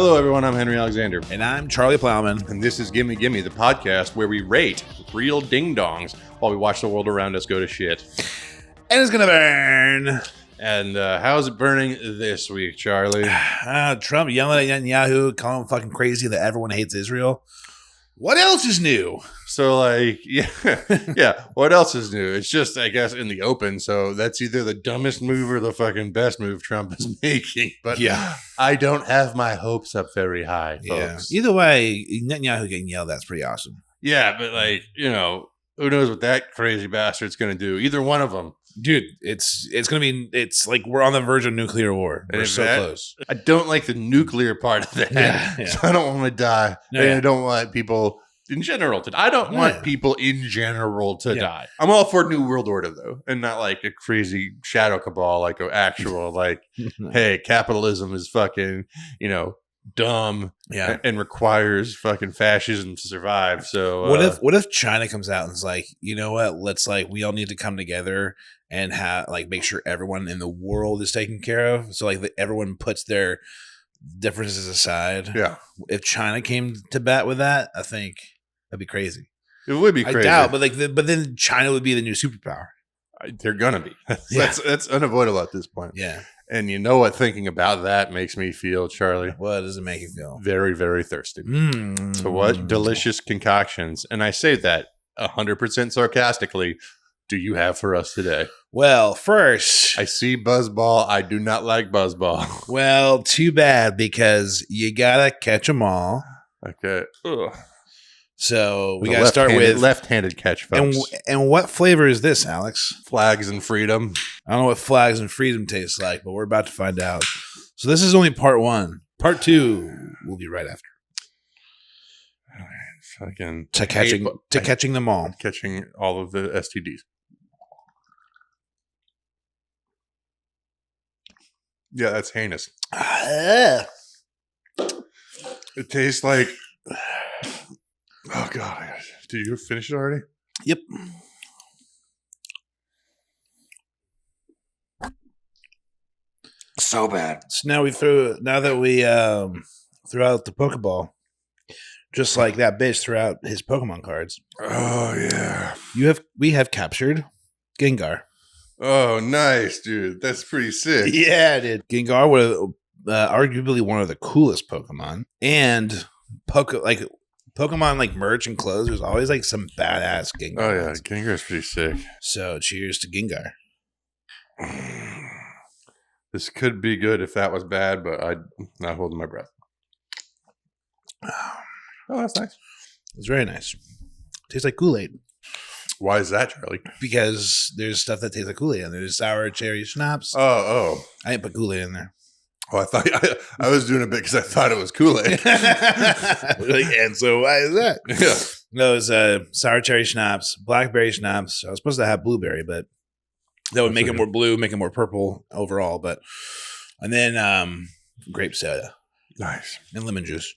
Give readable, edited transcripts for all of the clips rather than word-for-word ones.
Hello, everyone. I'm Henry Alexander. And I'm Charlie Plowman. And this is Gimme Gimme, the podcast where we rate real ding-dongs while we watch the world around us go to shit. And it's going to burn. And how's it burning this week, Charlie? Trump yelling at Netanyahu, calling him fucking crazy that everyone hates Israel. What else is new? So, yeah. What else is new? It's just, I guess, in the open. So that's either the dumbest move or the fucking best move Trump is making. But yeah, I don't have my hopes up very high, folks. Either way, Netanyahu getting yelled at is pretty awesome. Yeah, but who knows what that crazy bastard's going to do? Either one of them. Dude, it's like we're on the verge of nuclear war. We're so close. I don't like the nuclear part of that. Yeah. So I don't want to die. And I don't want people in general to die. I don't want people in general to die. I'm all for New World Order, though, and not like a crazy shadow cabal, like an actual, hey, capitalism is fucking, dumb and requires fucking fascism to survive. So what if China comes out and is like, you know what, let's we all need to come together and make sure everyone in the world is taken care of. So everyone puts their differences aside. Yeah. If China came to bat with that, I think that'd be crazy. It would be crazy. I doubt, but then China would be the new superpower. They're gonna be. That's unavoidable at this point. Yeah. And you know what thinking about that makes me feel, Charlie? What does it make you feel? Very, very thirsty. So what delicious concoctions, and I say that 100% sarcastically, do you have for us today? Well, first, I see Buzzball. I do not like Buzzball. Well, too bad, because you gotta catch them all. Okay. Ugh. So we gotta start with left-handed catch, folks. And what flavor is this, Alex? Flags and Freedom. I don't know what Flags and Freedom tastes like, but we're about to find out. So this is only part one. Part two will be right after. Fucking catching them all. Catching all of the STDs. Yeah, that's heinous. It tastes like... Oh, God. Did you finish it already? Yep. So bad. So now that we threw out the Pokeball, just like that bitch threw out his Pokemon cards. Oh, yeah. We have captured Gengar. Oh, nice, dude. That's pretty sick. Yeah, dude. Gengar was arguably one of the coolest Pokemon. And Pokemon merch and clothes, there's always some badass Gengar. Oh, yeah. Gengar's pretty sick. So cheers to Gengar. This could be good if that was bad, but I'm not holding my breath. Oh, that's nice. It's very nice. Tastes like Kool-Aid. Why is that, Charlie? Because there's stuff that tastes like Kool-Aid in there. There's sour cherry schnapps. Oh. I didn't put Kool-Aid in there. Oh, I thought I was doing it because I thought it was Kool-Aid. And so why is that? Yeah. No, it was sour cherry schnapps, blackberry schnapps. I was supposed to have blueberry, but that would make it more blue, make it more purple overall. And then grape soda. Nice. And lemon juice.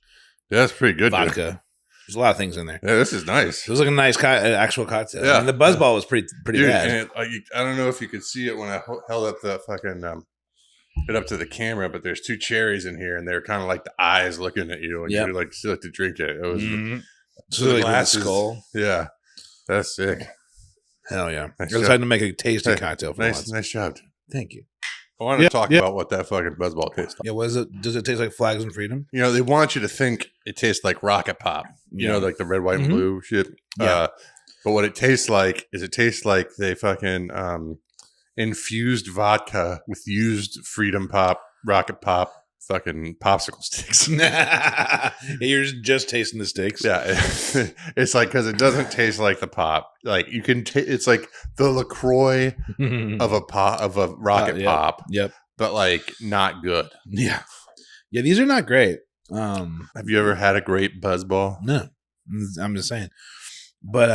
Yeah, that's pretty good. Vodka. Dude. There's a lot of things in there. Yeah, this is nice. It was like a nice actual cocktail. Yeah. And the Buzzball was pretty dude, bad. And I don't know if you could see it when I held up the fucking it up to the camera, but there's two cherries in here, and they're kind of like the eyes looking at you, and you still like to drink it. It was so the glass skull. Yeah, that's sick. Hell yeah! Nice I decided to make a tasty cocktail for once. Nice job. Thank you. I want to talk about what that fucking Buzzball tastes like. Yeah, what is it? Does it taste like Flags and Freedom? They want you to think it tastes like Rocket Pop. Like the red, white, and blue shit. Yeah. But what it tastes like is they fucking infused vodka with used Freedom Pop, Rocket Pop, fucking popsicle sticks. You're just tasting the sticks. Yeah, it's because it doesn't taste like the pop. You can, it's like the LaCroix of a Rocket Pop. Yep, but not good. Yeah. These are not great. Have you ever had a great Buzzball? No, I'm just saying. But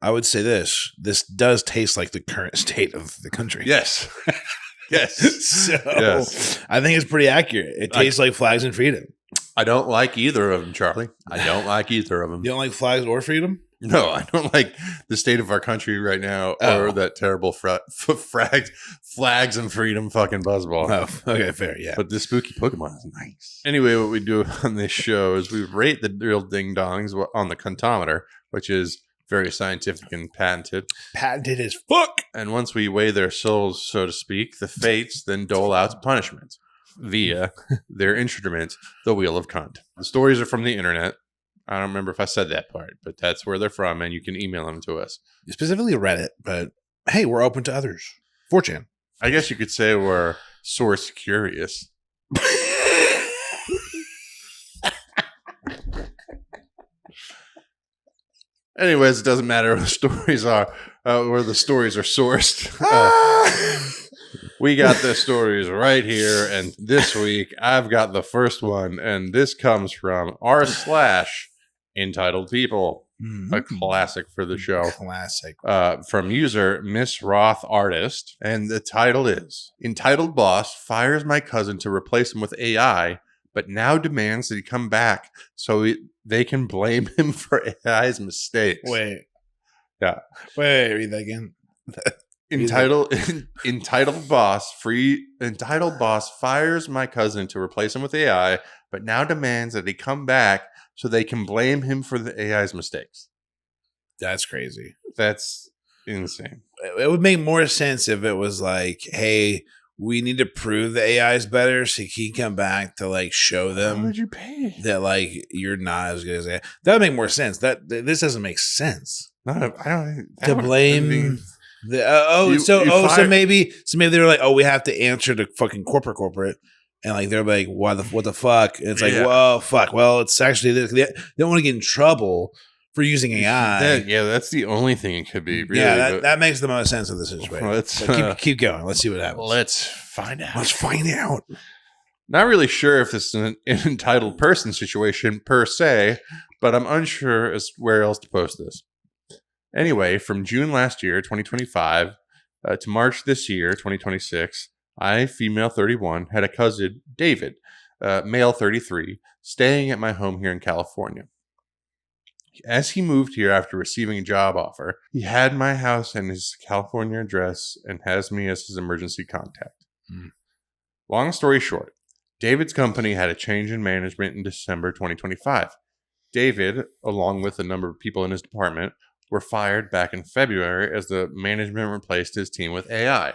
I would say this does taste like the current state of the country. Yes. Yes. So I think it's pretty accurate. It tastes like Flags and Freedom. I don't like either of them, Charlie. I don't like either of them. You don't like Flags or Freedom? No, I don't like the state of our country right now, or that terrible flags and freedom fucking buzzball. Oh, okay, fair, yeah. But the spooky Pokemon is nice. Anyway, what we do on this show is we rate the real ding dongs on the contometer, which is very scientific and patented. Patented as fuck. And once we weigh their souls, so to speak, the fates then dole out punishments via their instrument, the Wheel of Cunt. The stories are from the internet. I don't remember if I said that part, but that's where they're from, and you can email them to us. Specifically Reddit, but hey, we're open to others. 4chan. I guess you could say we're source curious. Anyways, it doesn't matter where the stories are, where the stories are sourced. We got the stories right here, and this week I've got the first one, and this comes from r/entitled people, a classic for the show. Classic. From user Miss Roth Artist, and the title is Entitled Boss Fires My Cousin to Replace Him with AI, but now demands that he come back so they can blame him for AI's mistakes. Wait. Yeah. Wait, read that again. Entitled boss fires my cousin to replace him with AI, but now demands that he come back so they can blame him for the AI's mistakes. That's crazy. That's insane. It would make more sense if it was like, hey, we need to prove the AI is better, so he can come back to like show them. How would you pay that? Like you're not as good as AI. That would make more sense. This doesn't make sense. To blame. So maybe they were like, oh, we have to answer to fucking corporate, and like they're like, what the fuck? And it's like, well, fuck. Well, it's actually they don't want to get in trouble for using AI. That's the only thing it could be. Really, that makes the most sense of the situation. Let's keep going. Let's see what happens. Let's find out. Not really sure if this is an entitled person situation per se, but I'm unsure as where else to post this. Anyway, from June last year, 2025, to March this year, 2026, I, female 31, had a cousin, David, male 33, staying at my home here in California. As he moved here after receiving a job offer, he had my house and his California address and has me as his emergency contact. Long story short, David's company had a change in management in December 2025. David, along with a number of people in his department, were fired back in February as the management replaced his team with AI.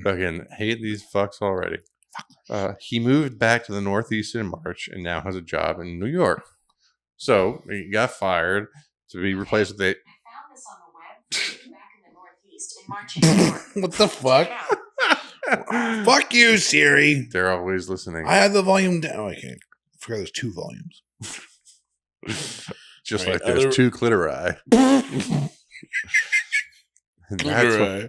Fucking hate these fucks already. He moved back to the Northeast in March and now has a job in New York. So he got fired to be replaced with a... I found this on the web. Back in the Northeast in March in New York. What the fuck? Fuck you, Siri. They're always listening. I have the volume down. Oh, I can't. I forgot there's 2 volumes. Just right, like there's 2 clitori.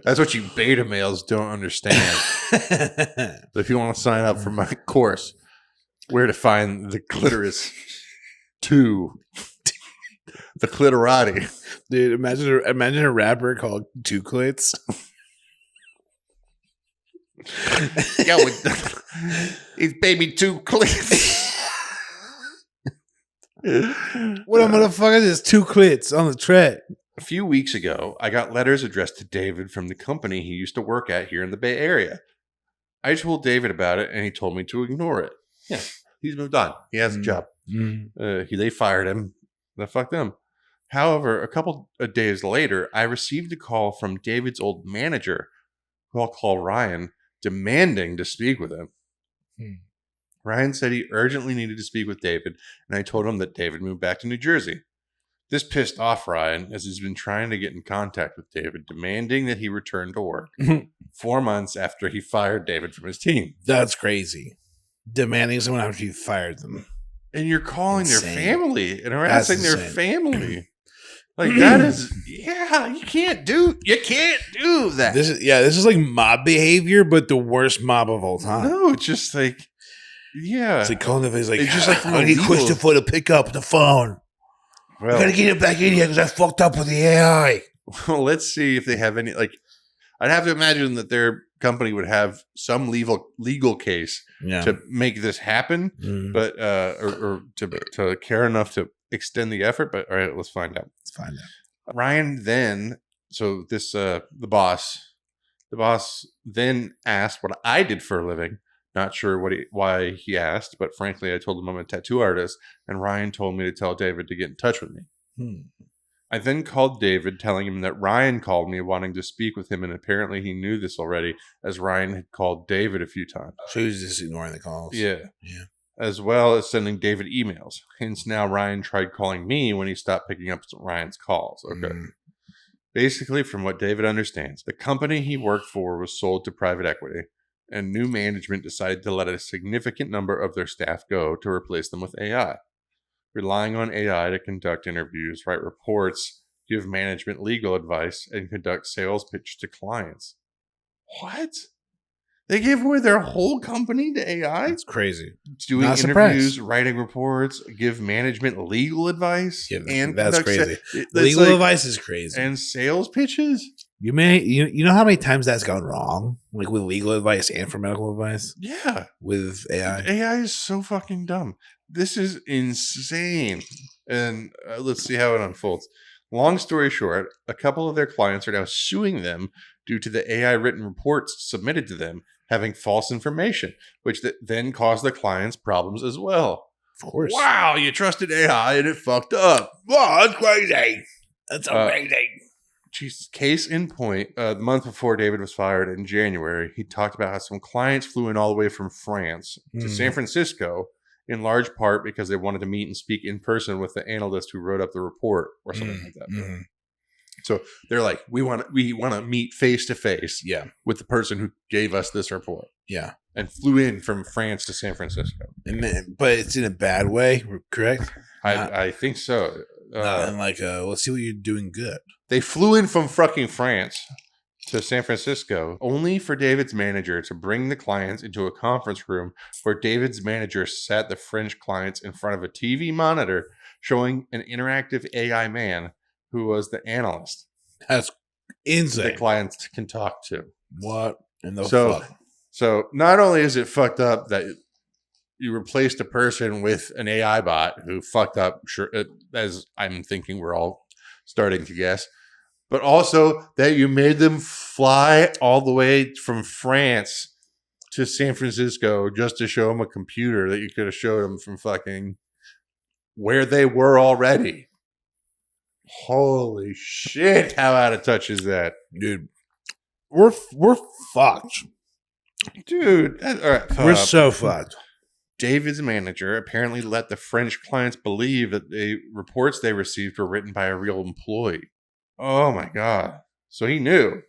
That's what you beta males don't understand. So if you want to sign up for my course, where to find the clitoris 2, the clitorati. Dude, imagine a rapper called 2 Clitz. Yo, it's baby 2 Clitz. What a motherfucker is 2 Clitz on the track. A few weeks ago, I got letters addressed to David from the company he used to work at here in the Bay Area. I told David about it, and he told me to ignore it. Yeah, he's moved on. He has a job. They fired him. The fuck them. However, a couple of days later, I received a call from David's old manager, who I'll call Ryan, demanding to speak with him. Ryan said he urgently needed to speak with David, and I told him that David moved back to New Jersey. This pissed off Ryan, as he's been trying to get in contact with David, demanding that he return to work 4 months after he fired David from his team. That's crazy. Demanding someone after you fired them. And you're calling their family and harassing their family. Like, that is, you can't do that. This is like mob behavior, but the worst mob of all time. No, it's just like, It's like calling the face like, it's just like I need Christopher to pick up the phone. Well, I gotta get it back in here because I fucked up with the AI. Well, let's see if they have any, like, I'd have to imagine that their company would have some legal case to make this happen, but or to care enough to extend the effort. But all right, let's find out. find out. Ryan then, so this the boss then asked what I did for a living. Not sure why he asked, but frankly, I told him I'm a tattoo artist, and Ryan told me to tell David to get in touch with me. I then called David, telling him that Ryan called me wanting to speak with him, and apparently he knew this already, as Ryan had called David a few times. So he was just ignoring the calls. Yeah. As well as sending David emails. Hence now Ryan tried calling me when he stopped picking up Ryan's calls. Okay. Basically, from what David understands, the company he worked for was sold to private equity, and new management decided to let a significant number of their staff go to replace them with AI. Relying on AI to conduct interviews, write reports, give management legal advice, and conduct sales pitch to clients. What? They gave away their whole company to AI? It's crazy. Doing interviews, writing reports, give management legal advice. Yeah, and that's crazy. Legal advice is crazy. And sales pitches? You know how many times that's gone wrong? Like with legal advice and for medical advice? Yeah. With AI? AI is so fucking dumb. This is insane. And let's see how it unfolds. Long story short, a couple of their clients are now suing them due to the AI written reports submitted to them having false information, which then caused the clients problems as well. Of course. Wow, you trusted AI and it fucked up. Wow, that's crazy. That's amazing. Jesus. Case in point, the month before David was fired in January, he talked about how some clients flew in all the way from France to San Francisco, in large part because they wanted to meet and speak in person with the analyst who wrote up the report or something like that. So they're like, we want to meet face to face with the person who gave us this report. Yeah. And flew in from France to San Francisco. But it's in a bad way, correct? I think so. And let's see what you're doing good. They flew in from fucking France to San Francisco only for David's manager to bring the clients into a conference room where David's manager sat the French clients in front of a TV monitor showing an interactive AI man who was the analyst. That's insane. The clients can talk to. What in the fuck? So not only is it fucked up that you replaced a person with an AI bot who fucked up, sure, as I'm thinking we're all starting to guess, but also that you made them fly all the way from France to San Francisco just to show them a computer that you could have showed them from fucking where they were already. Holy shit, how out of touch is that? Dude, we're fucked. Dude, all right, we're so fucked. David's manager apparently let the French clients believe that the reports they received were written by a real employee. Oh my God. So he knew.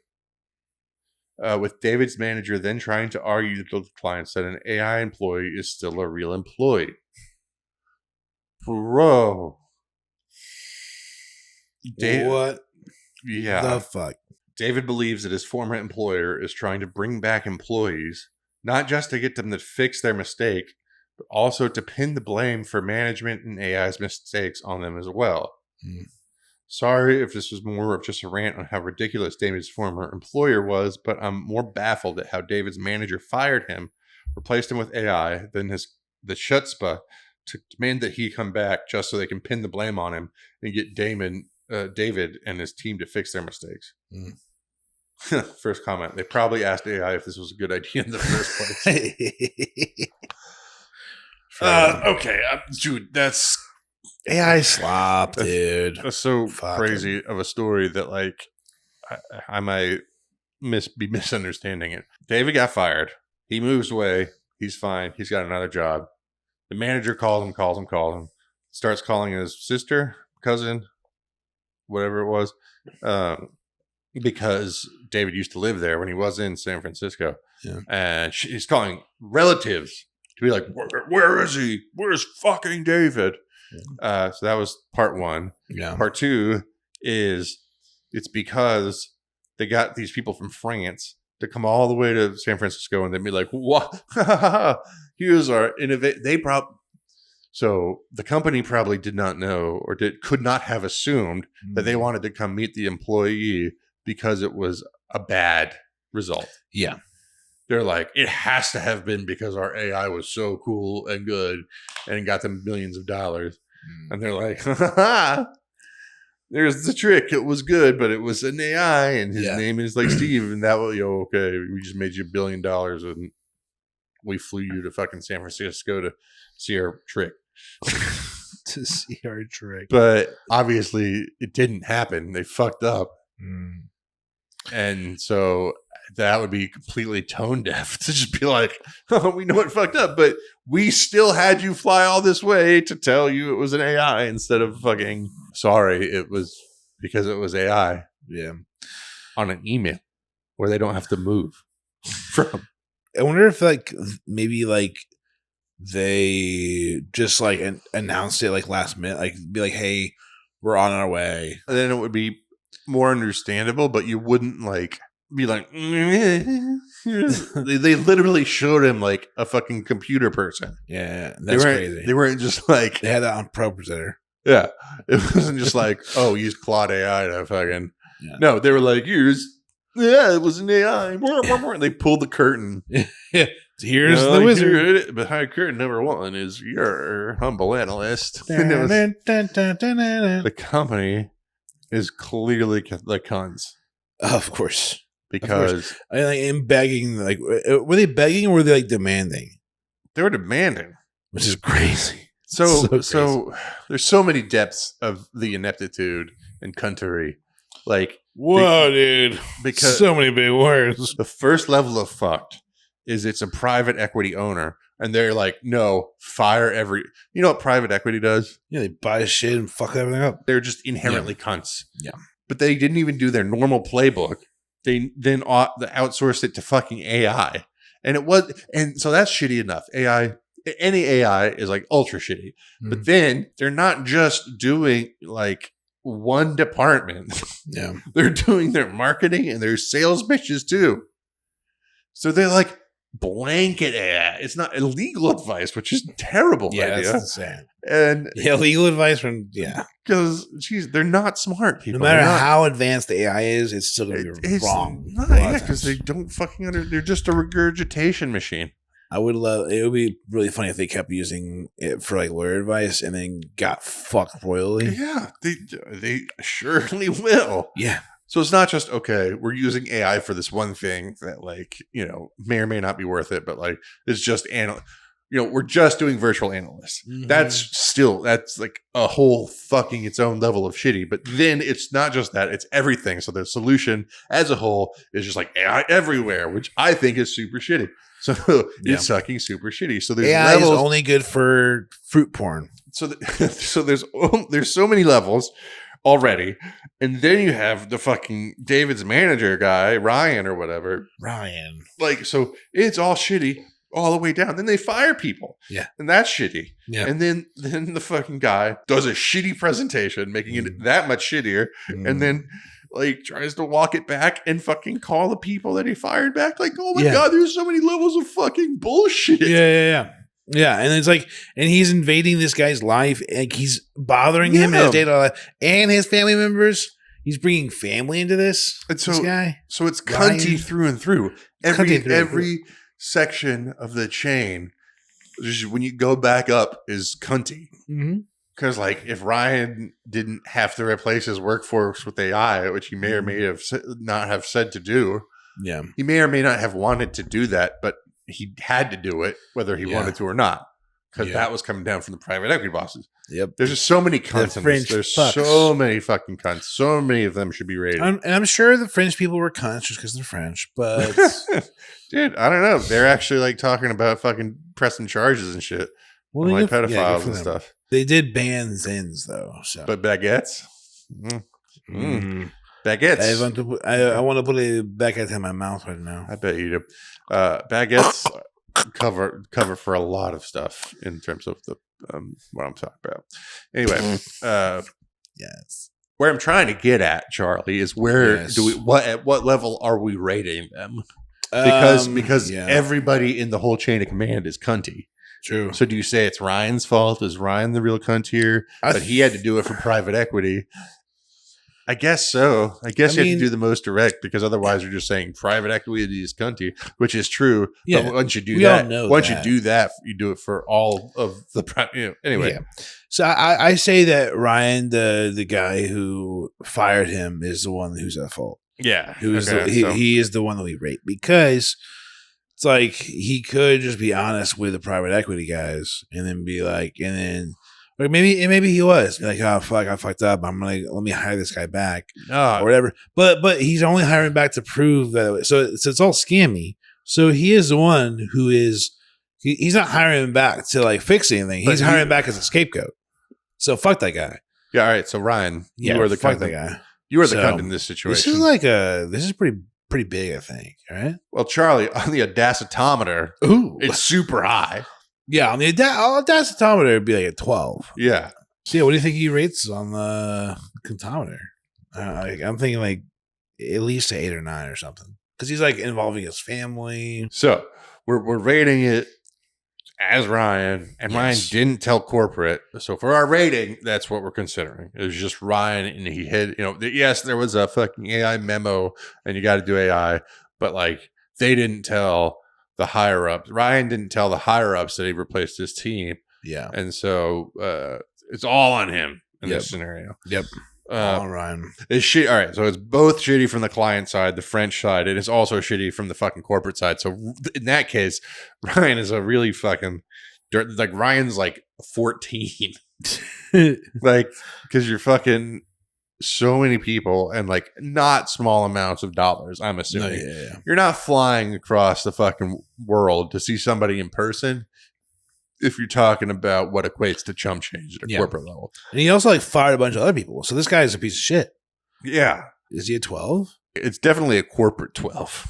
With David's manager then trying to argue to the clients that an AI employee is still a real employee. Bro. What? Yeah. The fuck? David believes that his former employer is trying to bring back employees, not just to get them to fix their mistake, but also to pin the blame for management and AI's mistakes on them as well. Sorry if this was more of just a rant on how ridiculous David's former employer was, but I'm more baffled at how David's manager fired him, replaced him with AI, than the chutzpah to demand that he come back just so they can pin the blame on him and get David and his team to fix their mistakes. First comment. They probably asked AI if this was a good idea in the first place. Okay. Dude, that's AI slop, dude. That's so crazy of a story that, like, I might be misunderstanding it. David got fired. He moves away. He's fine. He's got another job. The manager calls him. Starts calling his sister, cousin, whatever it was, because David used to live there when he was in San Francisco. Yeah. And he's calling relatives to be like, where is he? Where's fucking David? So that was part one. Yeah. Part two is it's because they got these people from France to come all the way to San Francisco and then be like, what? Here's our innovate. So the company probably did not know or could not have assumed that they wanted to come meet the employee because it was a bad result. Yeah. They're like, it has to have been because our AI was so cool and good and got them millions of dollars. And they're like, there's the trick. It was good, but it was an AI, and his name is like Steve, and that was okay. We just made you $1 billion, and we flew you to fucking San Francisco to see our trick. To see our trick, but obviously it didn't happen. They fucked up, and so that would be completely tone deaf to just be like, "Oh, we know it fucked up, but we still had you fly all this way to tell you it was an AI instead of fucking sorry, it was because it was AI." Yeah, on an email where they don't have to move from. I wonder if like maybe like they just like announced it like last minute, like be like, "Hey, we're on our way." And then it would be more understandable, but you wouldn't like be like, they literally showed him like a fucking computer person. Yeah, that's crazy. They weren't just like they had that on ProPresenter. Yeah, it wasn't just like, oh, use Claude AI to fucking. Yeah. No, they were like, it was an AI. They pulled the curtain. Yeah. Here's the wizard. Behind curtain number 1 is your humble analyst. The company is clearly the cunts. Of course. Because I like in begging, like were they begging or were they like demanding? They were demanding. Which is crazy. So there's so many depths of the ineptitude and cuntery. Like, whoa, dude. Because so many big words. The first level of fucked is it's a private equity owner, and they're like, no, fire every. You know what private equity does? Yeah, they buy shit and fuck everything up. They're just inherently cunts. Yeah. But they didn't even do their normal playbook. They then outsourced it to fucking AI. And so that's shitty enough. Any AI is like ultra shitty. But then they're not just doing like one department. Yeah. They're doing their marketing and their sales bitches too. So they're like blanket AI. It's not illegal advice, which is terrible. Yeah, idea. that's insane. And legal advice from because they're not smart people. No matter how advanced the AI is, it's still gonna be wrong. Because they don't fucking they're just a regurgitation machine. It would be really funny if they kept using it for like lawyer advice and then got fucked royally. Yeah, they surely will. Yeah. So it's not just, okay, we're using AI for this one thing that like, may or may not be worth it, but like it's just we're just doing virtual analysts. Mm-hmm. That's like a whole fucking its own level of shitty. But then it's not just that, it's everything. So the solution as a whole is just like AI everywhere, which I think is super shitty. So it's sucking super shitty. So there's AI is only good for fruit porn. So there's so many levels already, and then you have the fucking David's manager guy, Ryan or whatever. Ryan, like, so it's all shitty all the way down. Then they fire people. Yeah, and that's shitty. Yeah, and then the fucking guy does a shitty presentation, making it that much shittier, and then like tries to walk it back and fucking call the people that he fired back. Like, oh my god, there's so many levels of fucking bullshit. Yeah, and it's like, and he's invading this guy's life. Like he's bothering him in his daily life and his family members. He's bringing family into this. And so, this guy, so it's cunty through and through. Every section of the chain, just when you go back up, is cunty. Because like, if Ryan didn't have to replace his workforce with AI, which he may or may have not have said to do, he may or may not have wanted to do that, but he had to do it whether he wanted to or not, because that was coming down from the private equity bosses. Yep. There's just so many cunts. There's so many fucking cunts. So many of them should be rated. I'm sure the French people were cunts just because they're French, but dude, I don't know. They're actually like talking about fucking pressing charges and shit. Well, like pedophiles and stuff. They did ban Zins though. So, but baguettes. Baguettes. I want to put a baguette in my mouth right now. I bet you do. Baguettes cover for a lot of stuff in terms of the what I'm talking about. Anyway, yes. Where I'm trying to get at, Charlie, is where at what level are we rating them? Because everybody in the whole chain of command is cunty. True. So do you say it's Ryan's fault? Is Ryan the real cunt here? But he had to do it for private equity. I guess so. I guess you have to do the most direct because otherwise you're just saying private equity is cunty, which is true. Yeah, but once you do you do that, you do it for all of the anyway. Yeah. So I say that Ryan, the guy who fired him, is the one who's at fault. Yeah, he is the one that we rate because it's like he could just be honest with the private equity guys and then be like, or maybe he was like, oh fuck, I fucked up. I'm gonna let me hire this guy back or whatever. But he's only hiring back to prove that. So it's all scammy. So he is the one who is. He's not hiring him back to like fix anything. He's hiring him back as a scapegoat. So fuck that guy. Yeah. All right. So Ryan, you are the fuck that guy. You are the cunt in this situation. This is pretty big, I think. All right. Well, Charlie, on the audacitometer, it's super high. Yeah, on the audacitometer, it'd be like a 12. Yeah. So, yeah, what do you think he rates on the contometer? I'm thinking like at least an 8 or 9 or something. Because he's like involving his family. So, we're rating it as Ryan, and Ryan didn't tell corporate. So, for our rating, that's what we're considering. It was just Ryan, and he had, yes, there was a fucking AI memo, and you got to do AI, but like they didn't tell the higher ups. Ryan didn't tell the higher ups that he replaced his team. Yeah. And so it's all on him in this scenario. Yep. All on Ryan. It's shit. All right. So it's both shitty from the client side, the French side, and it's also shitty from the fucking corporate side. So in that case, Ryan is a really fucking like Ryan's like 14. Like, because you're fucking so many people and like not small amounts of dollars, I'm assuming. No, You're not flying across the fucking world to see somebody in person if you're talking about what equates to chump change at a corporate level. And he also like fired a bunch of other people. So this guy is a piece of shit. Yeah. Is he a 12? It's definitely a corporate 12.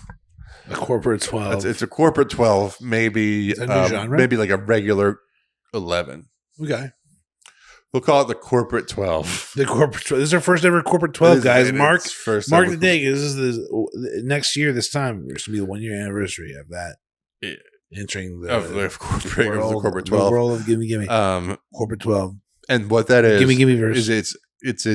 A corporate 12. It's a corporate 12, maybe maybe like a regular 11. Okay. We'll call it the corporate 12. The corporate 12. This is our first ever corporate 12, guys. Mark the day. This is the next year. This time it's gonna be the 1 year anniversary of that. Entering the corporate 12. The world of gimme gimme. Corporate 12. And what that is, gimme gimme verse. is it's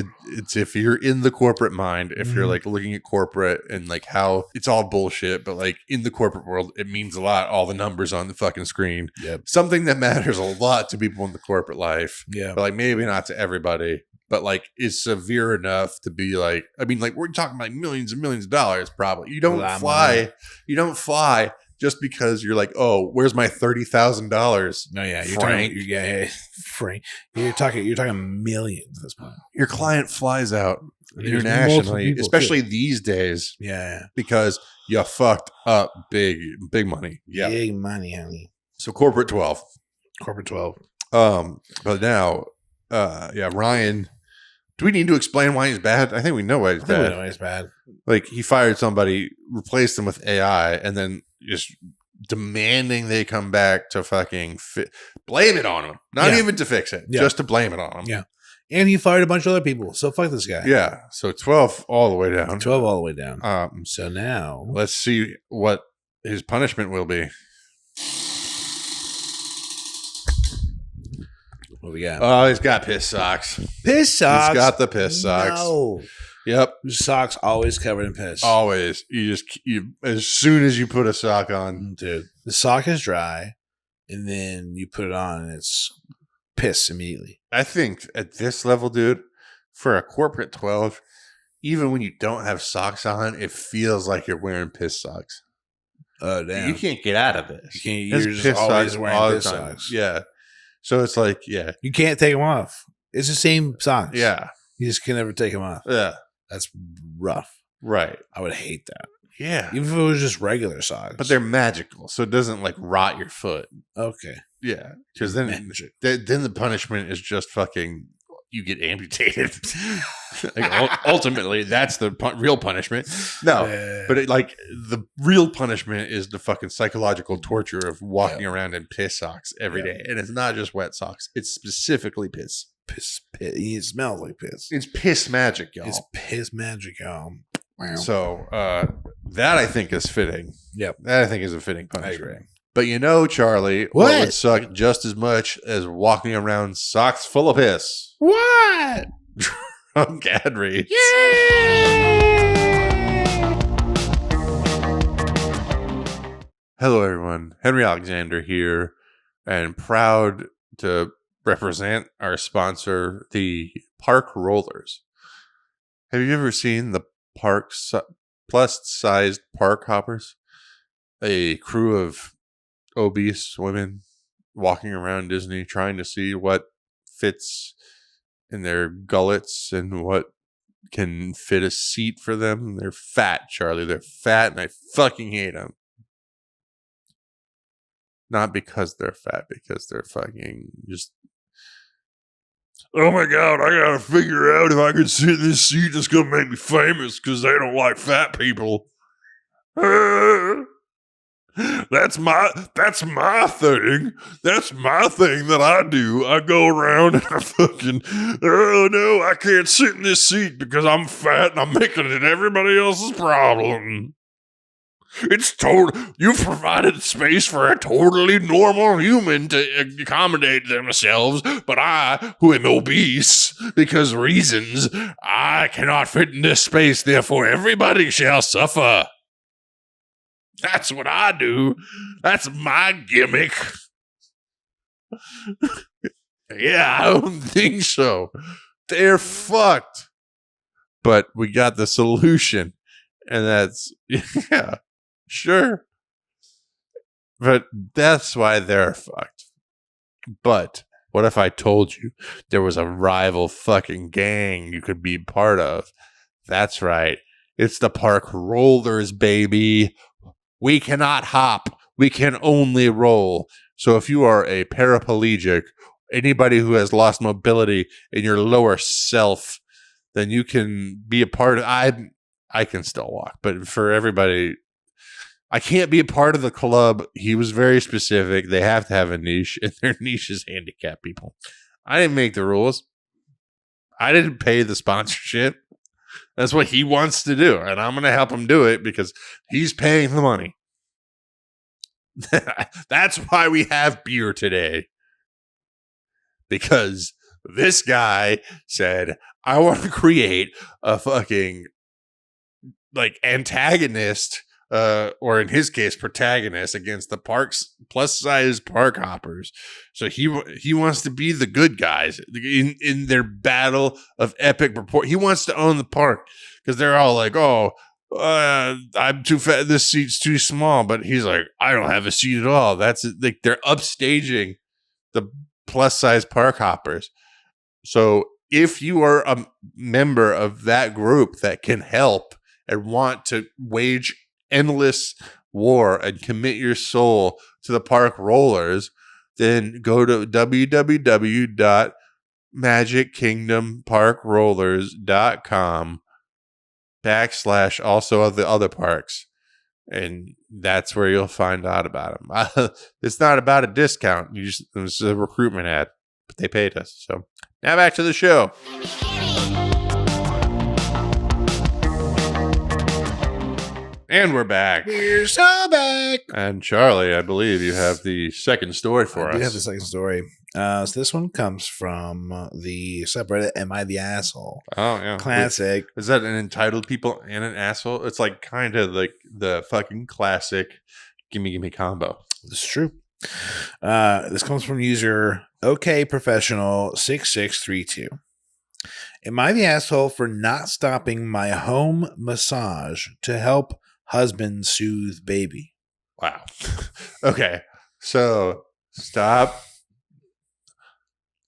if you're in the corporate mind, if you're like looking at corporate and like how it's all bullshit, but like in the corporate world, it means a lot. All the numbers on the fucking screen. Yep. Something that matters a lot to people in the corporate life. Yeah. But like maybe not to everybody, but like is severe enough to be like, I mean, like we're talking like millions and millions of dollars probably. You don't fly just because you're like, oh, where's my $30,000? No, yeah, Frank. You're talking millions at this point. Your client flies out internationally, especially these days. Yeah, because you fucked up big money. Yeah, big money, honey. So corporate 12. But now, Ryan. Do we need to explain why he's bad? I think we know why he's bad. We know why he's bad. Like he fired somebody, replaced them with AI, and then just demanding they come back to fucking blame it on him. Not even to fix it, just to blame it on him. Yeah. And he fired a bunch of other people. So fuck this guy. Yeah. So 12 all the way down. 12 all the way down. So now let's see what his punishment will be. What we got? Oh, he's got piss socks. Piss socks? He's got the piss socks. No. Yep. Socks always covered in piss. Always. You as soon as you put a sock on. Dude, the sock is dry, and then you put it on, and it's piss immediately. I think at this level, dude, for a corporate 12, even when you don't have socks on, it feels like you're wearing piss socks. Oh, damn. You can't get out of this. You're just always wearing piss socks. Yeah. So it's like, you can't take them off. It's the same socks. Yeah. You just can never take them off. Yeah. That's rough. Right. I would hate that. Yeah. Even if it was just regular socks. But they're magical, so it doesn't like rot your foot. Okay. Yeah. Because then the punishment is just fucking, you get amputated. Like, ultimately, that's the real punishment. No, but the real punishment is the fucking psychological torture of walking around in piss socks every day. And it's not just wet socks. It's specifically piss. Piss. It smells like piss. It's piss magic, y'all. It's piss magic, y'all. Wow. So that I think is fitting. Yep. That I think is a fitting punishment. I agree. But Charlie, what would suck just as much as walking around socks full of piss? What? drunk ad reads. Hello, everyone. Henry Alexander here, and proud to represent our sponsor, the Park Rollers. Have you ever seen the plus-sized park hoppers? A crew of obese women walking around Disney trying to see what fits in their gullets and what can fit a seat for them. They're fat, Charlie. They're fat, and I fucking hate them. Not because they're fat, because they're fucking just... Oh my God, I gotta figure out if I can sit in this seat that's gonna make me famous because they don't like fat people. That's my thing. That's my thing that I do. I go around and I fucking, oh no, I can't sit in this seat because I'm fat and I'm making it everybody else's problem. It's you've provided space for a totally normal human to accommodate themselves, but I, who am obese because reasons, I cannot fit in this space, therefore everybody shall suffer. That's what I do. That's my gimmick. Yeah, I don't think so. They're fucked. But we got the solution. And that's, yeah, sure. But that's why they're fucked. But what if I told you there was a rival fucking gang you could be part of? That's right. It's the Park Rollers, baby. We cannot hop. We can only roll. So if you are a paraplegic, anybody who has lost mobility in your lower self, then you can be a part of... I can still walk, but for everybody, I can't be a part of the club. He was very specific. They have to have a niche, and their niche is handicapped people. I didn't make the rules. I didn't pay the sponsorship. That's what he wants to do, and I'm going to help him do it because he's paying the money. That's why we have beer today. Because this guy said, I want to create a fucking like antagonist, or in his case, protagonist against the park's plus-size park hoppers. So he wants to be the good guys in their battle of epic report. He wants to own the park because they're all like, oh, I'm too fat. This seat's too small. But he's like, I don't have a seat at all. That's like they're upstaging the plus-size park hoppers. So if you are a member of that group that can help and want to wage endless war and commit your soul to the Park Rollers, then go to www.magickingdomparkrollers.com / also of the other parks. And that's where you'll find out about them. It's not about a discount. It's a recruitment ad, but they paid us. So now back to the show. And we're back. We're so back. And Charlie, I believe you have the second story for us. We have the second story. So this one comes from the subreddit Am I the Asshole? Oh, yeah. Classic. Is that an entitled people and an asshole? It's like kind of like the fucking classic gimme gimme combo. This is true. This comes from user OKProfessional6632. Am I the asshole for not stopping my home massage to help husband soothe baby? Wow. Okay. So stop.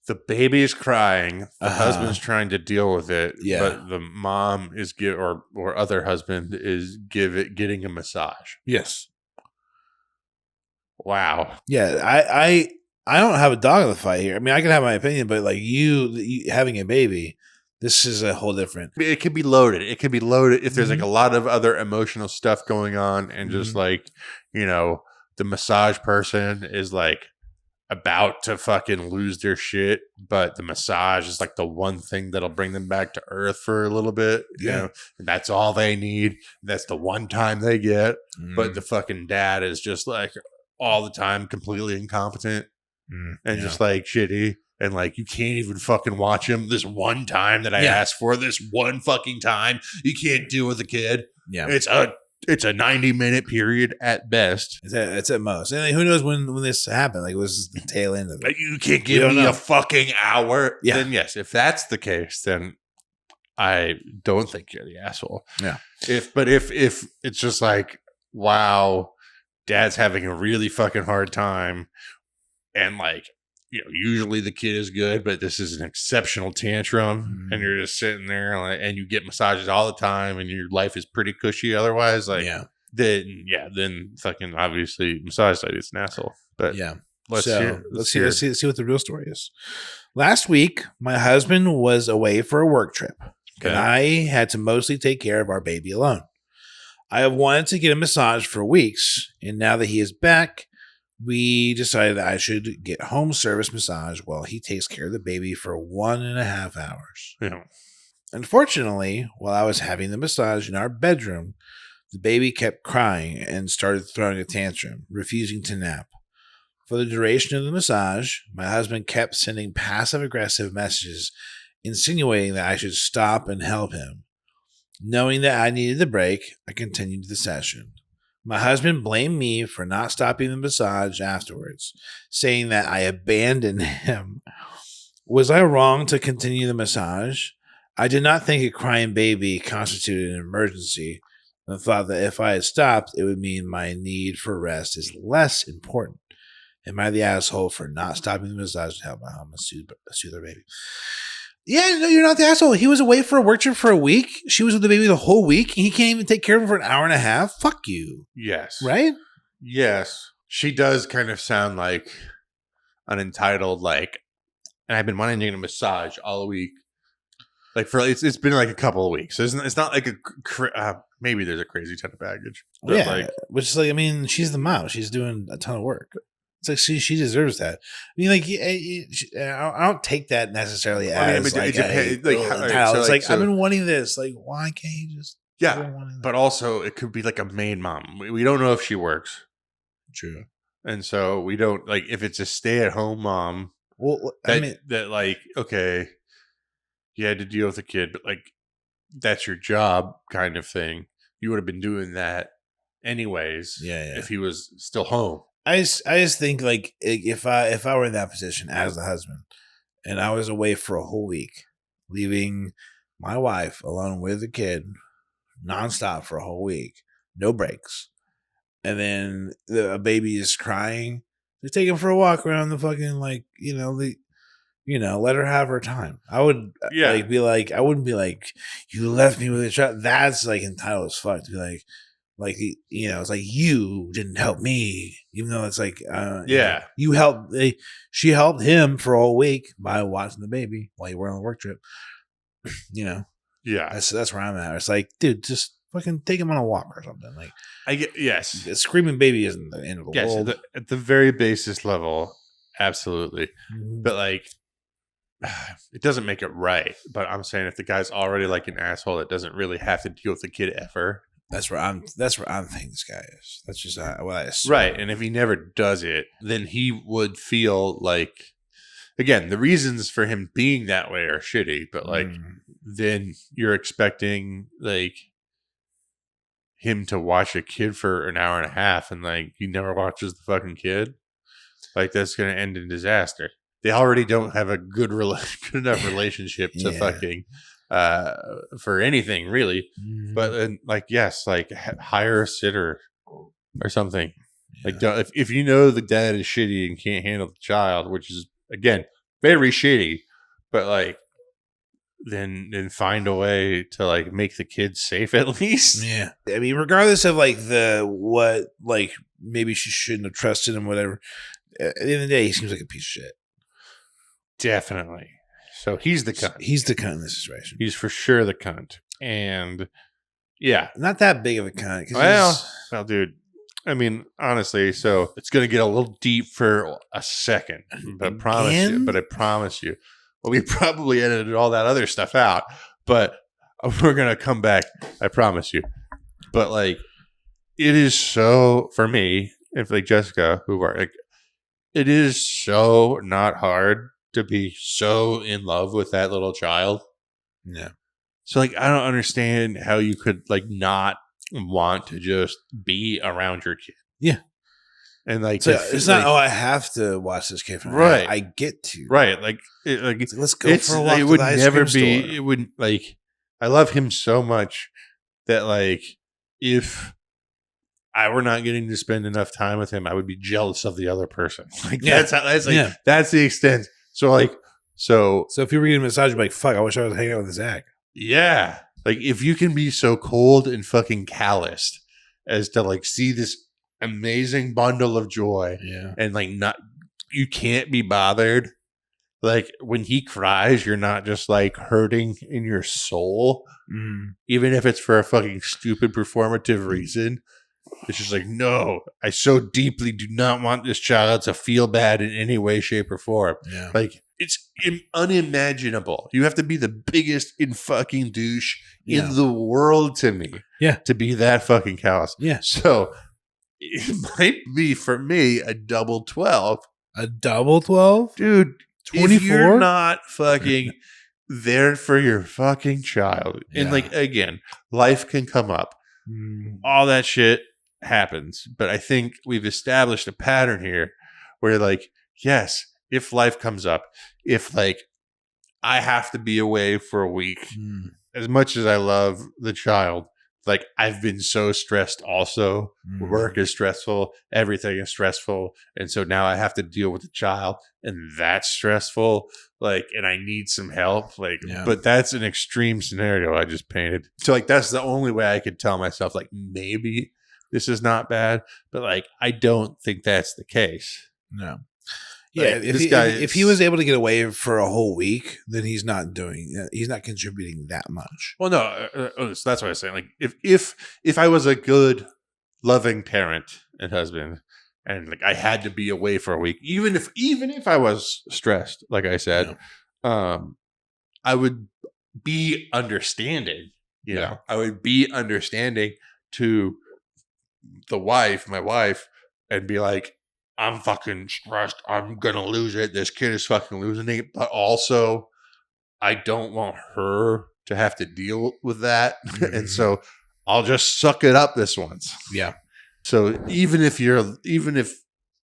The baby is crying. The husband's trying to deal with it. Yeah. But the mom is or other husband is getting a massage. Yes. Wow. Yeah. I don't have a dog in the fight here. I mean, I can have my opinion, but like you having a baby, this is a whole different. It can be loaded. It can be loaded if there's like a lot of other emotional stuff going on, and just like, you know, the massage person is like about to fucking lose their shit, but the massage is like the one thing that'll bring them back to earth for a little bit. You know, and that's all they need. That's the one time they get. But the fucking dad is just like all the time completely incompetent and just like shitty. and like you can't even fucking watch him this one time that I asked for, this one fucking time. You can't deal with a kid. Yeah. It's a 90-minute period at best. It's at most. And like, who knows when this happened? Like, it was the tail end of it. You can't give me a fucking hour. Yeah. Then yes, if that's the case, then I don't think you're the asshole. Yeah. If it's just like, wow, dad's having a really fucking hard time, and like, usually the kid is good, but this is an exceptional tantrum, and you're just sitting there and you get massages all the time, and your life is pretty cushy otherwise. Like, then fucking obviously massage lady is an asshole. But let's see what the real story is. Last week, my husband was away for a work trip. Okay. And I had to mostly take care of our baby alone. I have wanted to get a massage for weeks, and now that he is back, we decided that I should get home service massage while he takes care of the baby for 1.5 hours. Yeah. Unfortunately, while I was having the massage in our bedroom, the baby kept crying and started throwing a tantrum, refusing to nap. For the duration of the massage, my husband kept sending passive-aggressive messages insinuating that I should stop and help him. Knowing that I needed the break, I continued the session. My husband blamed me for not stopping the massage afterwards, saying that I abandoned him. Was I wrong to continue the massage? I did not think a crying baby constituted an emergency, and thought that if I had stopped, it would mean my need for rest is less important. Am I the asshole for not stopping the massage to help my mom soothe her baby? Yeah, no, you're not the asshole. He was away for a work trip for a week. She was with the baby the whole week. He can't even take care of him for 1.5 hours. Fuck you. Yes. Right? Yes. She does kind of sound like an entitled, like, and I've been wanting to get a massage all week. Like, it's been like a couple of weeks. It's not like maybe there's a crazy ton of baggage. But yeah. Which is like, I mean, she's the mom. She's doing a ton of work. It's like she deserves that. I mean, like, I don't take that necessarily as I've been wanting this. Like, why can't you just? Yeah, but also it could be like a maid mom. We don't know if she works. True, and so we don't like if it's a stay-at-home mom. Well, okay, you had to deal with a kid, but like that's your job, kind of thing. You would have been doing that anyways. Yeah. If he was still home. I just think like if I were in that position as the husband and I was away for a whole week, leaving my wife alone with the kid nonstop for a whole week, no breaks, and then a baby is crying, just take him for a walk around the fucking let her have her time. I would be like, I wouldn't be like, you left me with a child. That's like entitled as fuck to be like, it's like you didn't help me, even though it's like, you helped. She helped him for a whole week by watching the baby while you were on a work trip. That's where I'm at. It's like, dude, just fucking take him on a walk or something. Like, yes, a screaming baby isn't the end of the world. At the very basis level, absolutely, but like, it doesn't make it right. But I'm saying if the guy's already like an asshole that doesn't really have to deal with the kid ever. That's where I'm thinking this guy is. That's just what I assume. Right. And if he never does it, then he would feel like, again, the reasons for him being that way are shitty, but like, then you're expecting like him to watch a kid for 1.5 hours and like he never watches the fucking kid. Like, that's going to end in disaster. They already don't have a good enough relationship to fucking for anything really, but then like, yes, like hire a sitter or something. Like, if you know the dad is shitty and can't handle the child, which is again very shitty, but like then find a way to like make the kids safe at least. Yeah, I mean, regardless of like maybe she shouldn't have trusted him, whatever. At the end of the day, he seems like a piece of shit. Definitely. So he's the cunt. He's the cunt in this situation. He's for sure the cunt. And yeah. Not that big of a cunt. Well, dude, I mean, honestly, so it's going to get a little deep for a second. But I promise you. Well, we probably edited all that other stuff out. But we're going to come back. I promise you. But like, it is so, for me, if like Jessica, it is so not hard to be so in love with that little child. Yeah. So like, I don't understand how you could like not want to just be around your kid. Yeah. And like, so it's not, I have to watch this kid. Right. I get to. Right. Like, let's go for a walk. It would never be, store. It wouldn't like, I love him so much that like, if I were not getting to spend enough time with him, I would be jealous of the other person. Like that's the extent. So like, so if you were getting a massage, you'd be like, fuck, I wish I was hanging out with Zach. Yeah. Like if you can be so cold and fucking calloused as to like see this amazing bundle of joy and like you can't be bothered. Like when he cries, you're not just like hurting in your soul, even if it's for a fucking stupid performative reason. It's just like, no, I so deeply do not want this child to feel bad in any way, shape, or form. Yeah. Like it's unimaginable. You have to be the biggest in fucking douche in the world to me. Yeah. To be that fucking callous. Yeah. So it might be for me a double 12. A double 12? Dude, 24? If you're not fucking there for your fucking child. And like, again, life can come up. All that shit happens. But I think we've established a pattern here where like, yes, if life comes up, if like I have to be away for a week, as much as I love the child, like I've been so stressed also. Work is stressful. Everything is stressful. And so now I have to deal with the child and that's stressful. Like, and I need some help. Like, but that's an extreme scenario I just painted. So like, that's the only way I could tell myself like, maybe this is not bad, but like, I don't think that's the case. No. Yeah, like, if he was able to get away for a whole week, then he's not contributing that much. Well, no, so that's what I was saying. Like, if I was a good, loving parent and husband, and like I had to be away for a week, even if I was stressed, like I said, I would be understanding. You know, I would be understanding to my wife, and be like, I'm fucking stressed. I'm going to lose it. This kid is fucking losing it. But also, I don't want her to have to deal with that. And so I'll just suck it up this once. Yeah. So even if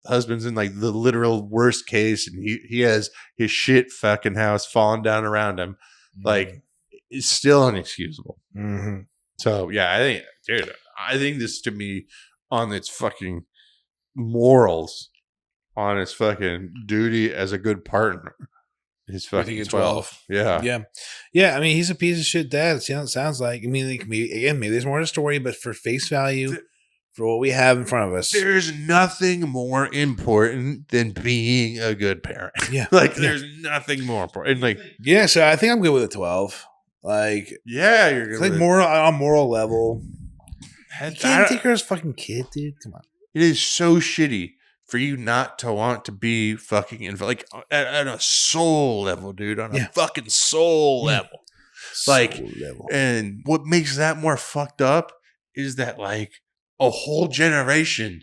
husband's in like the literal worst case and he has his shit fucking house falling down around him, like it's still unexcusable. So yeah, I think this to me on its fucking morals, on his fucking duty as a good partner, his fucking 12. Yeah. I mean, he's a piece of shit dad. It sounds like. I mean, maybe there's more to the story, but for face value, for what we have in front of us, there's nothing more important than being a good parent. Yeah, there's nothing more important. And like, so I think I'm good with a 12. Like, you're good. Like more on a moral level. You can't take her as fucking kid, dude. Come on. It is so shitty for you not to want to be fucking involved, like at a soul level, dude, on a fucking soul level. And what makes that more fucked up is that like a whole generation,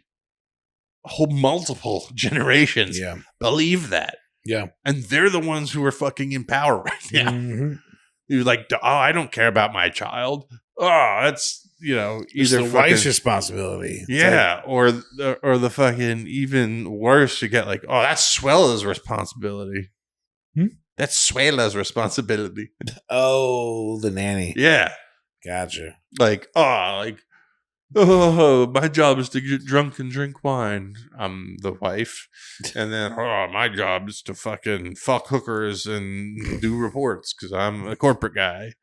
multiple generations believe that. Yeah. And they're the ones who are fucking in power right now. You're like, oh, I don't care about my child. Oh, that's, either it's the wife's responsibility. Yeah. Or the fucking even worse, you get like, oh, that's Suela's responsibility. That's Suela's responsibility. Oh, the nanny. Yeah. Gotcha. Like, oh, my job is to get drunk and drink wine. I'm the wife. And then, my job is to fucking fuck hookers and do reports because I'm a corporate guy.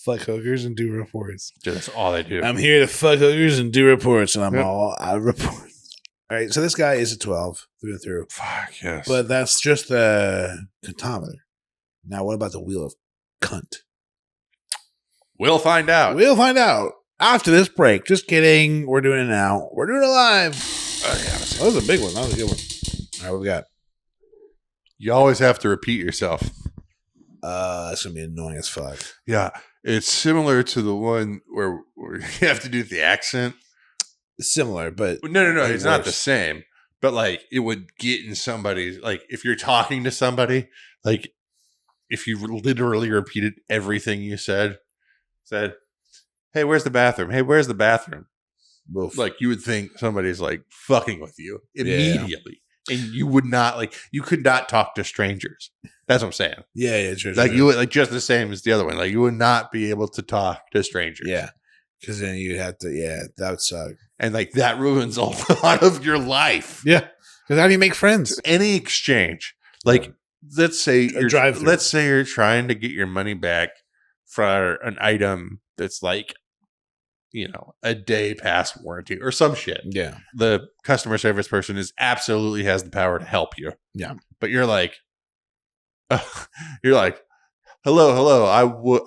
Fuck hookers and do reports. Dude, that's all I do. I'm here to fuck hookers and do reports, and I'm all out of reports. All right, so this guy is a 12 through and through. Fuck, yes. But that's just the cutometer. Now, what about the wheel of cunt? We'll find out. We'll find out after this break. Just kidding. We're doing it now. We're doing it live. That was a big one. That was a good one. All right, what we got? You always have to repeat yourself. That's going to be annoying as fuck. Yeah. It's similar to the one where you have to do the accent. Similar, but no, it's not the same. but like it would get in somebody's, like if you're talking to somebody, like if you literally repeated everything you said, hey, where's the bathroom? Hey, where's the bathroom? Oof. Like you would think somebody's like fucking with you immediately. Yeah. And you would not you could not talk to strangers. That's what I'm saying. Yeah, true. Like you would just the same as the other one. Like you would not be able to talk to strangers. Yeah. Because then you have to, that would suck. And like that ruins a lot of your life. Yeah. Because how do you make friends? Any exchange. Like let's say you're trying to get your money back for an item that's like, a day past warranty or some shit. Yeah. The customer service person absolutely has the power to help you. Yeah. But you're like, hello.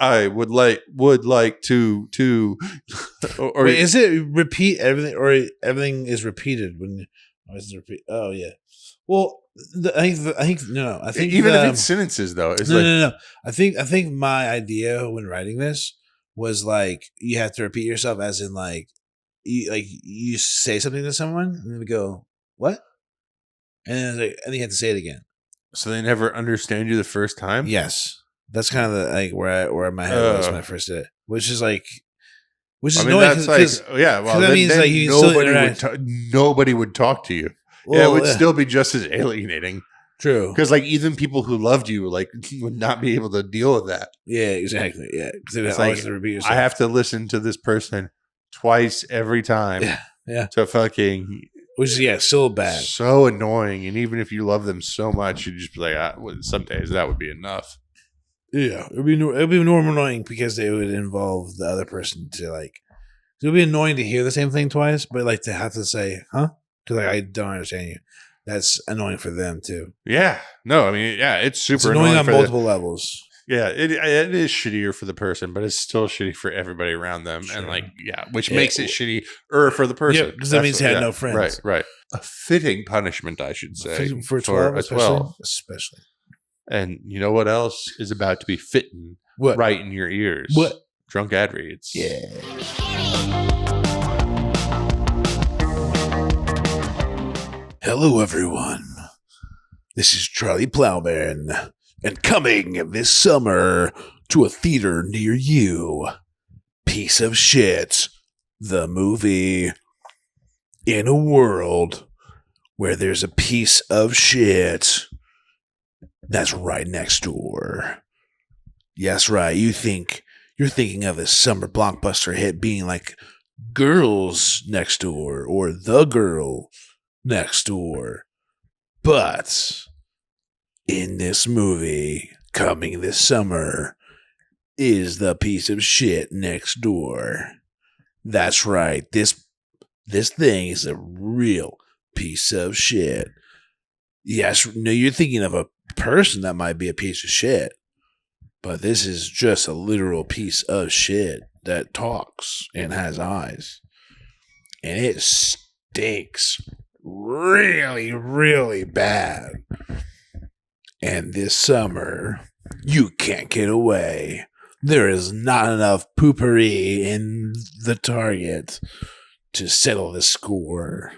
I would like to or wait, is it repeat everything or everything is repeated when is it repeat? Oh yeah. Well, I think even if it's sentences though, it's no. I think my idea when writing this was like you have to repeat yourself as in like you say something to someone and they go what, and then you have to say it again. So they never understand you the first time. Yes, that's kind of the where my head was when I first did it, which is annoying. That's well, that means like nobody would talk to you. Well, it would still be just as alienating. True, because like even people who loved you would not be able to deal with that. Yeah, exactly. Yeah, it's like I have to listen to this person twice every time. Yeah. To fucking, which is still bad, so annoying. And even if you love them so much, you'd just be like, some days that would be enough. Yeah, it'd be more annoying because it would involve the other person to like. It would be annoying to hear the same thing twice, but like to have to say, "Huh?" Because I don't understand you. That's annoying for them too. Yeah. No, I mean, it's super it's annoying on multiple levels. Yeah, it is shittier for the person, but it's still shitty for everybody around them. Sure. And which makes it shitty for the person. Yeah, because that means they had no friends. Right. A fitting punishment, I should say. For a 12, especially. And you know what else is about to be fitting right in your ears? What? Drunk ad reads. Yeah. Hello, everyone. This is Charlie Plowman, and coming this summer to a theater near you, Piece of Shit, the movie. In a world where there's a piece of shit that's right next door. Yes, right. You're thinking of a summer blockbuster hit being like Girls Next Door or The Girl Next Door. But in this movie coming this summer is the piece of shit next door. That's right. This thing is a real piece of shit. Yes, no, you're thinking of a person that might be a piece of shit. But this is just a literal piece of shit that talks and has eyes. And it stinks really, really bad. And this summer, you can't get away. There is not enough poopery in the Target to settle the score.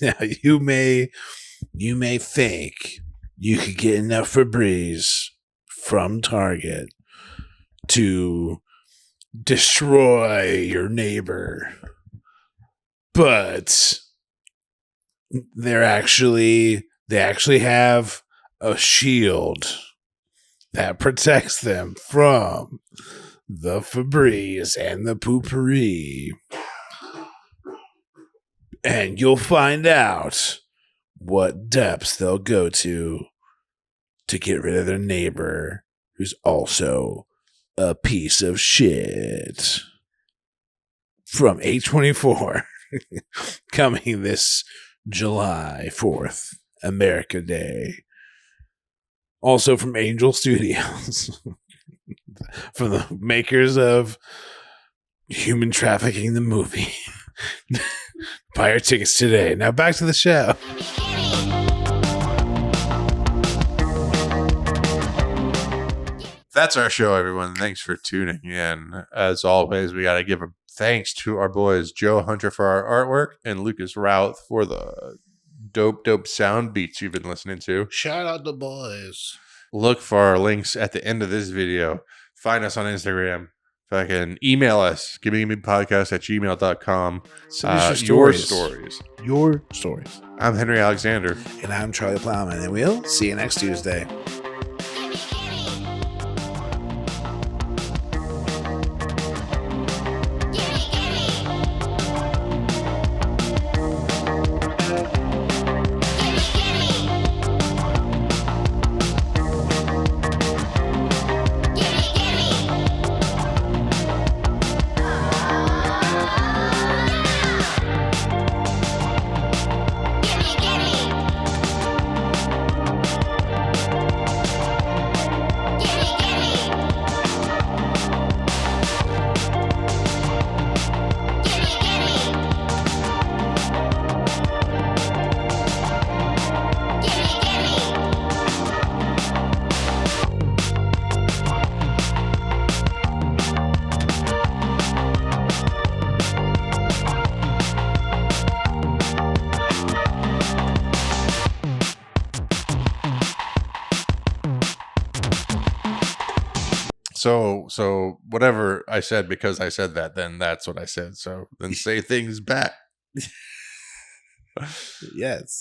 Now, you may think you could get enough Febreze from Target to destroy your neighbor. But they actually have a shield that protects them from the Febreze and the poopery. And you'll find out what depths they'll go to get rid of their neighbor, who's also a piece of shit. From A24, coming this July 4th, America Day. Also from Angel Studios, from the makers of Human Trafficking the Movie. Buy your tickets today. Now back to the show. That's our show, everyone. Thanks for tuning in. As always, we got to give a thanks to our boys Joe Hunter for our artwork and Lucas Routh for the dope sound beats you've been listening to. Shout out the boys. Look for our links at the end of this video. Find us on Instagram. Fucking email us, gimmegimmepodcast@gmail.com. Send us your stories. Your stories. I'm Henry Alexander. And I'm Charlie Plowman. And we'll see you next Tuesday. So whatever I said because I said that, then that's what I said. So then say things back. Yes.